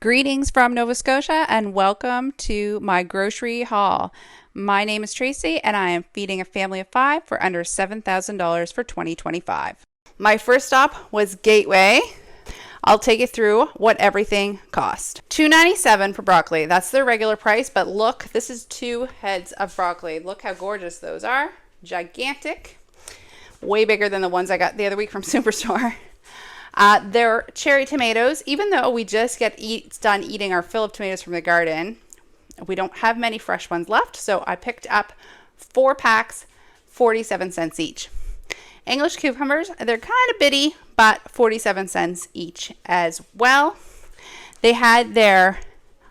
Greetings from Nova Scotia and welcome to my grocery haul. My name is Tracy and I am feeding a family of 5 for under $7,000 for 2025. My first stop was Gateway. I'll take you through what everything cost. $2.97 for broccoli. That's their regular price, but look, this is 2 heads of broccoli. Look how gorgeous those are. Gigantic. Way bigger than the ones I got the other week from Superstore. They're cherry tomatoes. Even though we just done eating our fill of tomatoes from the garden, we don't have many fresh ones left, so I picked up 4 packs, 47 cents each. English cucumbers, they're kind of bitty, but 47 cents each as well. They had their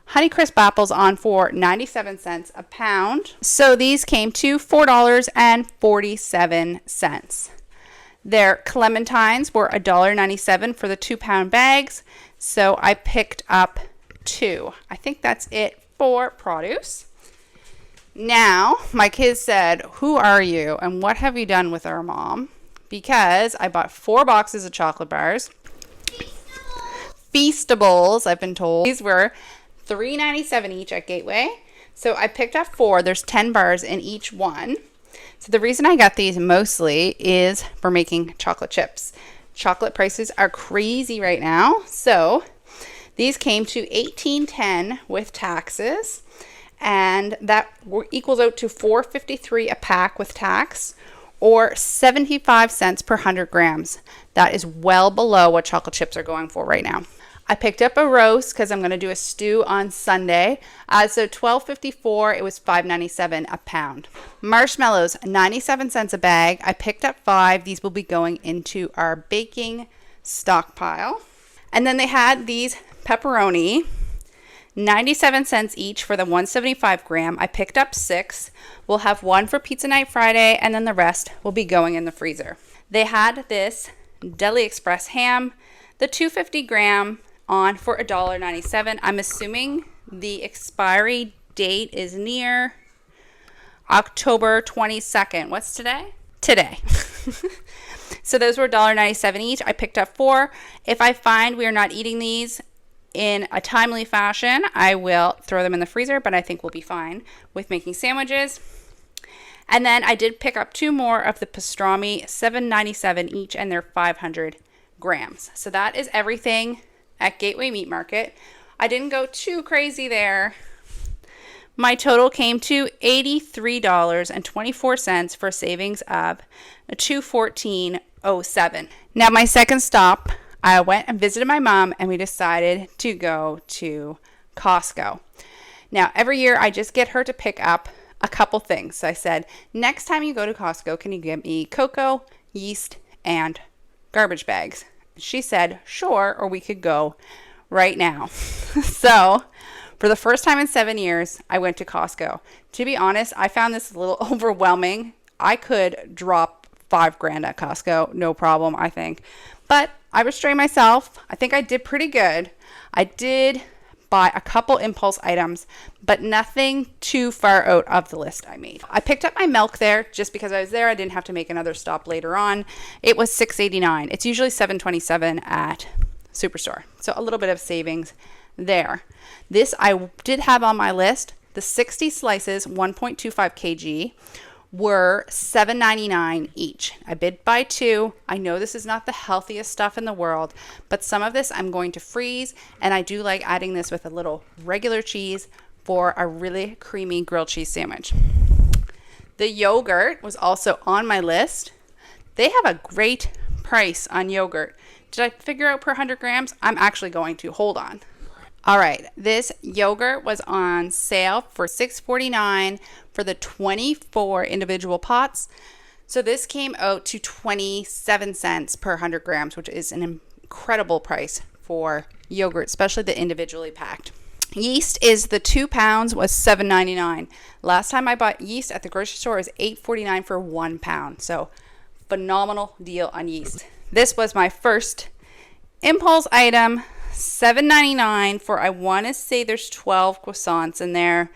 Honeycrisp apples on for 97 cents a pound, so these came to $4.47. Their clementines were $1.97 for the 2-pound bags, so I picked up 2. I think that's it for produce. Now, my kids said, "Who are you and what have you done with our mom?" Because I bought 4 boxes of chocolate bars. Feastables, I've been told. These were $3.97 each at Gateway. So I picked up 4. There's 10 bars in each one. So the reason I got these mostly is for making chocolate chips. Chocolate prices are crazy right now. So these came to $18.10 with taxes, and that equals out to $4.53 a pack with tax, or 75 cents per 100 grams. That is well below what chocolate chips are going for right now. I picked up a roast because I'm going to do a stew on Sunday. So $12.54, it was $5.97 a pound. Marshmallows, 97 cents a bag. I picked up 5. These will be going into our baking stockpile. And then they had these pepperoni, 97 cents each for the 175 gram. I picked up 6. We'll have 1 for pizza night Friday, and then the rest will be going in the freezer. They had this Deli Express ham, the 250 gram, on for $1.97. I'm assuming the expiry date is near October 22nd. What's today? Today. So those were $1.97 each. I picked up 4. If I find we are not eating these in a timely fashion, I will throw them in the freezer, but I think we'll be fine with making sandwiches. And then I did pick up 2 more of the pastrami, $7.97 each, and they're 500 grams. So that is everything at Gateway Meat Market. I didn't go too crazy there. My total came to $83.24 for a savings of $214.07. Now my second stop, I went and visited my mom, and we decided to go to Costco. Now, every year I just get her to pick up a couple things. So I said, next time you go to Costco, can you get me cocoa, yeast, and garbage bags? She said, sure, or we could go right now. So for the first time in 7 years, I went to Costco. To be honest, I found this a little overwhelming. I could drop $5,000 at Costco, no problem, I think. But I restrained myself. I think I did pretty good. I did buy a couple impulse items, but nothing too far out of the list I made. I picked up my milk there just because I was there. I didn't have to make another stop later on. It was $6.89. It's usually $7.27 at Superstore. So a little bit of savings there. This I did have on my list. The 60 slices, 1.25 kg, were $7.99 each. I bid buy 2. I know this is not the healthiest stuff in the world, but some of this I'm going to freeze, and I do like adding this with a little regular cheese for a really creamy grilled cheese sandwich. The yogurt was also on my list. They have a great price on yogurt. Did I figure out per 100 grams? I'm actually going to. Hold on. All right, this yogurt was on sale for $6.49 for the 24 individual pots. So this came out to 27 cents per 100 grams, which is an incredible price for yogurt, especially the individually packed. Yeast is the 2 pounds was $7.99. Last time I bought yeast at the grocery store is $8.49 for 1 pound. So phenomenal deal on yeast. This was my first impulse item. $7.99 for, I want to say there's 12 croissants in there.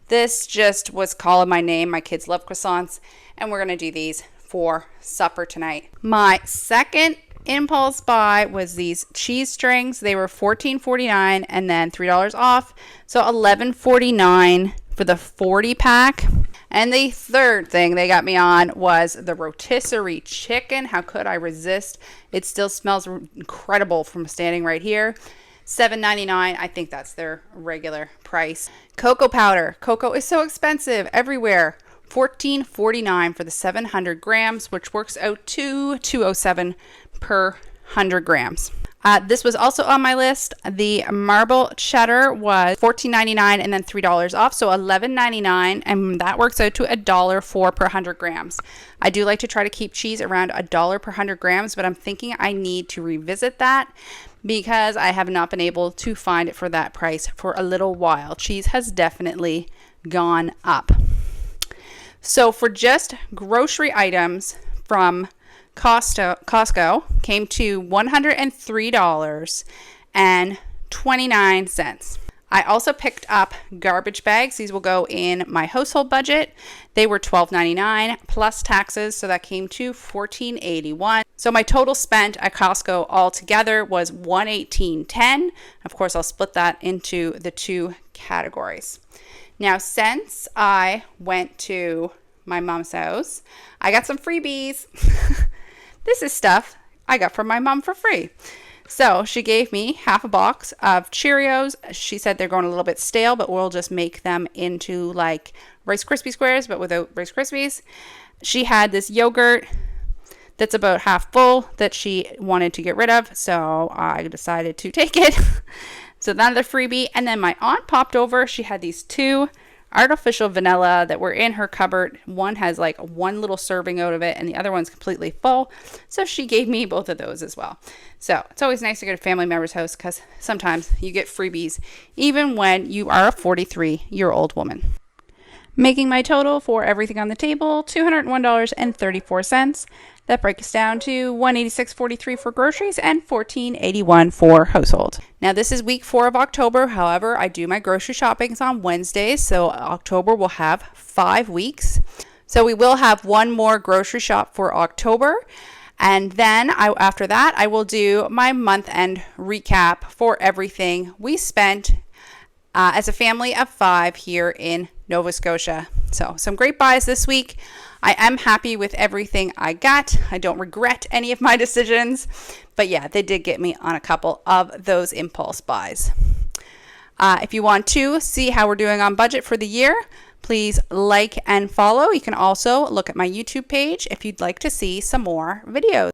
This just was calling my name. My kids love croissants, and we're going to do these for supper tonight. My second impulse buy was these cheese strings. They were $14.49 and then $3 off. So $11.49 for the 40 pack. And the third thing they got me on was the rotisserie chicken. How could I resist? It still smells incredible from standing right here. $7.99. I think that's their regular price. Cocoa powder. Cocoa is so expensive everywhere. $14.49 for the 700 grams, which works out to $2.07 per 100 grams. This was also on my list. The marble cheddar was $14.99 and then $3 off, so $11.99, and that works out to $1.04 per 100 grams. I do like to try to keep cheese around $1 per 100 grams, but I'm thinking I need to revisit that because I have not been able to find it for that price for a little while. Cheese has definitely gone up. So for just grocery items from Costco came to $103.29. I also picked up garbage bags. These will go in my household budget. They were $12.99 plus taxes, so that came to $14.81. So my total spent at Costco altogether was $118.10. Of course, I'll split that into the two categories. Now, since I went to my mom's house, I got some freebies. This is stuff I got from my mom for free. So she gave me half a box of Cheerios. She said they're going a little bit stale, but we'll just make them into like Rice Krispie squares, but without Rice Krispies. She had this yogurt that's about half full that she wanted to get rid of. So I decided to take it. So another freebie. And then my aunt popped over. She had these two artificial vanilla that were in her cupboard. One has like one little serving out of it and the other one's completely full. So she gave me both of those as well. So it's always nice to go to a family member's house because sometimes you get freebies even when you are a 43-year-old woman. Making my total for everything on the table, $201.34. That breaks down to $186.43 for groceries and $14.81 for household. Now this is week 4 of October. However, I do my grocery shoppings on Wednesdays, so October will have 5 weeks. So we will have one more grocery shop for October. And then after that, I will do my month-end recap for everything we spent as a family of 5 here in Nova Scotia. So some great buys this week. I am happy with everything I got. I don't regret any of my decisions. But yeah, they did get me on a couple of those impulse buys. If you want to see how we're doing on budget for the year, please like and follow. You can also look at my YouTube page if you'd like to see some more videos.